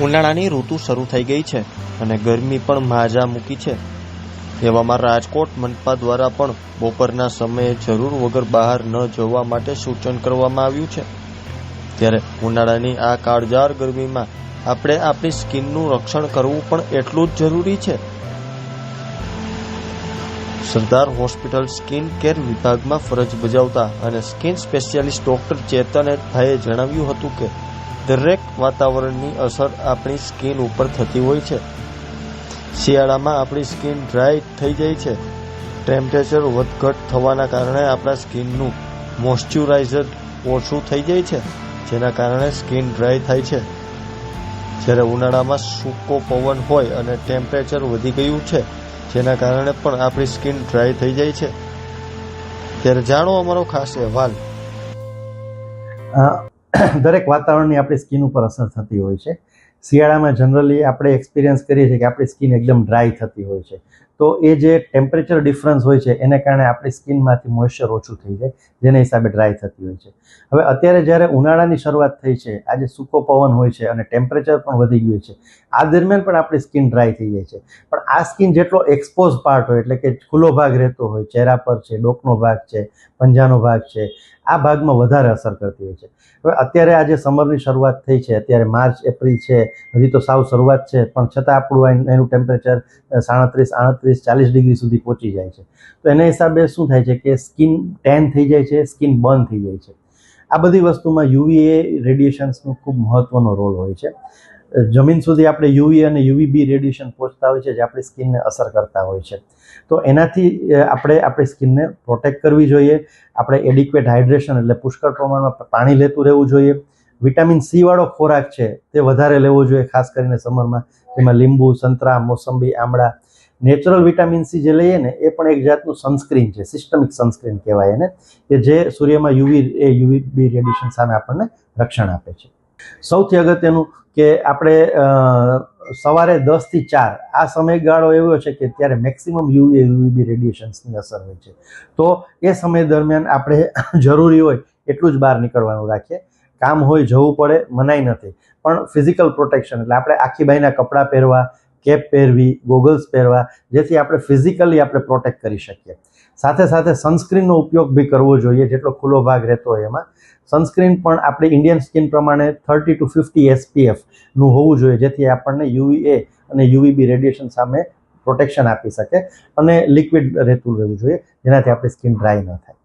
ઉનાળાની ઋતુ શરૂ થઈ ગઈ છે અને ગરમી પણ માજા મૂકી છે। એવામાં રાજકોટ મનપા દ્વારા પણ બપોરના સમયે જરૂર વગર બહાર ન જવા માટે સૂચન કરવામાં આવ્યું છે। ત્યારે ઉનાળાની આ કાળઝાળ ગરમીમાં આપણે આપણી સ્કિનનું રક્ષણ કરવું પણ એટલું જ જરૂરી છે। સરદાર હોસ્પિટલ સ્કિન કેર વિભાગમાં ફરજ બજાવતા અને સ્કિન સ્પેશિયાલિસ્ટ ડોક્ટર ચેતનભાઈએ જણાવ્યું હતું કે દરેક વાતાવરણની અસર આપણી સ્કિન ઉપર થતી હોય છે। શિયાળામાં આપણી સ્કિન ડ્રાય થઈ જાય છે। ટેમ્પરેચર વધઘટ થવાના કારણે આપણા સ્કિનનું મોઇશ્ચરાઇઝર ઓછું થઈ જાય છે, જેના કારણે સ્કિન ડ્રાય થાય છે। જ્યારે ઉનાળામાં સૂકો પવન હોય અને ટેમ્પરેચર વધી ગયું છે, જેના કારણે પણ આપણી સ્કિન ડ્રાય થઈ જાય છે। ત્યારે જાણો અમારો ખાસ અહેવાલ। દરેક વાતાવરણની આપણી સ્કિન ઉપર અસર થતી હોય છે। શિયાળામાં જનરલી આપણે એક્સપિરિયન્સ કરીએ છીએ કે આપણી સ્કિન એકદમ ડ્રાય થતી હોય છે। તો એ જે ટેમ્પરેચર ડિફરન્સ હોય છે એને કારણે આપણી સ્કિનમાંથી મોઇશ્ચર ઓછું થઈ જાય, જેના હિસાબે ડ્રાય થતી હોય છે। હવે અત્યારે જ્યારે ઉનાળાની શરૂઆત થઈ છે, આજે સૂકો પવન હોય છે અને ટેમ્પરેચર પણ વધી ગયું છે, આ દરમિયાન પણ આપણી સ્કિન ડ્રાય થઈ જાય છે। પણ આ સ્કિન જેટલો એક્સપોઝ પાર્ટ હોય, એટલે કે ખુલ્લો ભાગ રહેતો હોય, ચહેરા પર છે, ડોકનો ભાગ છે, પંજાનો ભાગ છે, આ ભાગમાં વધારે અસર કરતી હોય છે। હવે અત્યારે આજે સમરની શરૂઆત થઈ છે, અત્યારે માર્ચ એપ્રિલ છે, હજી તો સાવ શરૂઆત છે, પણ છતાં આપણું એનું ટેમ્પરેચર 37, 38, 40 ડિગ્રી સુધી પહોંચી જાય છે। તો એના હિસાબે શું થાય છે કે સ્કિન ટેન થઈ જાય છે, સ્કિન બર્ન થઈ જાય છે। આ બધી વસ્તુમાં યુવીએ રેડિયેશન્સનો ખૂબ મહત્વનો રોલ હોય છે। જમીન સુધી આપણે યુવી અને યુવીબી રેડિયેશન પહોંચતા હોય છે, જે આપણી સ્કિનને અસર કરતા હોય છે। તો એનાથી આપણે આપણી સ્કિનને પ્રોટેક્ટ કરવી જોઈએ। આપણે એડિક્વેટ હાઇડ્રેશન એટલે પુષ્કળ પ્રમાણમાં પાણી લેતું રહેવું જોઈએ। વિટામિન સી વાળો ખોરાક છે તે વધારે લેવો જોઈએ, ખાસ કરીને સમરમાં, જેમાં લીંબુ, સંતરા, મોસંબી, આમળા। નેચરલ વિટામિન સી જે લઈએ ને એ પણ એક જાતનું સનસ્ક્રીન છે, સિસ્ટમિક સનસ્ક્રીન કહેવાય એને, કે જે સૂર્યમાં યુવીબી રેડિયેશન સામે આપણને રક્ષણ આપે છે। સૌથી અગત્યનું કે આપણે સવારે 10 થી 4 આ સમયગાળો એવો છે કે ત્યારે મેક્સિમમ યુવીબી રેડિયેશન્સની અસર હોય છે। તો એ સમય દરમિયાન આપણે જરૂરી હોય એટલું જ બહાર નીકળવાનું રાખીએ। કામ હોય, જવું પડે, મનાઈ નથી, પણ ફિઝિકલ પ્રોટેક્શન એટલે આપણે આખી બાઈના કપડાં પહેરવા, કેપ પહેરવી, ગોગલ્સ પહેરવા, જેથી આપણે ફિઝિકલી આપણે પ્રોટેક્ટ કરી શકીએ। સાથે સાથે સનસ્ક્રીનનો ઉપયોગ બી કરવો જોઈએ, જેટલો ખુલ્લો ભાગ રહેતો હોય એમાં। સનસ્ક્રીન પણ આપણી ઇન્ડિયન સ્કિન પ્રમાણે 30 to 50 SPFનું હોવું જોઈએ, જેથી આપણને યુવીએ અને યુવીબી રેડિયેશન સામે પ્રોટેક્શન આપી શકે, અને લિક્વિડ રહેતું રહેવું જોઈએ, જેનાથી આપણી સ્કિન ડ્રાય ન થાય।